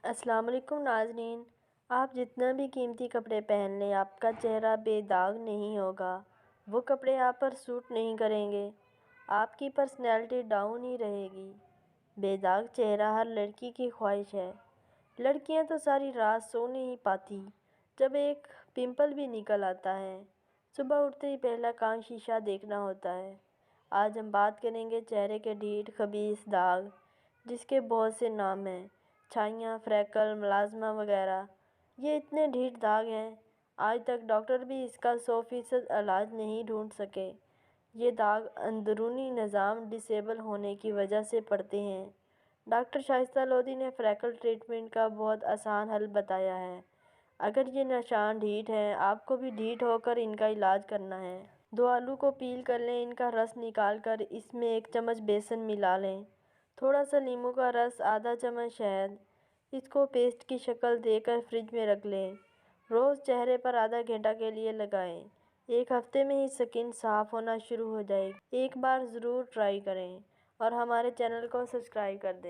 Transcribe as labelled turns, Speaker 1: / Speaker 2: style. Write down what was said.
Speaker 1: السلام علیکم ناظرین، آپ جتنا بھی قیمتی کپڑے پہن لیں آپ کا چہرہ بے داغ نہیں ہوگا۔ وہ کپڑے آپ پر سوٹ نہیں کریں گے، آپ کی پرسنالٹی ڈاؤن ہی رہے گی۔ بے داغ چہرہ ہر لڑکی کی خواہش ہے۔ لڑکیاں تو ساری رات سو نہیں پاتی جب ایک پمپل بھی نکل آتا ہے۔ صبح اٹھتے ہی پہلا کام شیشہ دیکھنا ہوتا ہے۔ آج ہم بات کریں گے چہرے کے ڈھیٹ خبیث داغ، جس کے بہت سے نام ہیں: چھائیاں، فریکل، ملازمہ وغیرہ۔ یہ اتنے ڈھیٹ داغ ہیں، آج تک ڈاکٹر بھی اس کا 100% علاج نہیں ڈھونڈ سکے۔ یہ داغ اندرونی نظام ڈسیبل ہونے کی وجہ سے پڑتے ہیں۔ ڈاکٹر شائستہ لودھی نے فریکل ٹریٹمنٹ کا بہت آسان حل بتایا ہے۔ اگر یہ نشان ڈھیٹ ہیں، آپ کو بھی ڈھیٹ ہو کر ان کا علاج کرنا ہے۔ 2 آلو کو پیل کر لیں، ان کا رس نکال کر اس میں 1 چمچ بیسن ملا لیں، تھوڑا سا لیموں کا رس، آدھا چمچ شہد۔ اس کو پیسٹ کی شکل دے کر فریج میں رکھ لیں۔ روز چہرے پر آدھا گھنٹہ کے لیے لگائیں۔ 1 ہفتے میں ہی سکن صاف ہونا شروع ہو جائے گی۔ ایک بار ضرور ٹرائی کریں اور ہمارے چینل کو سبسکرائب کر دیں۔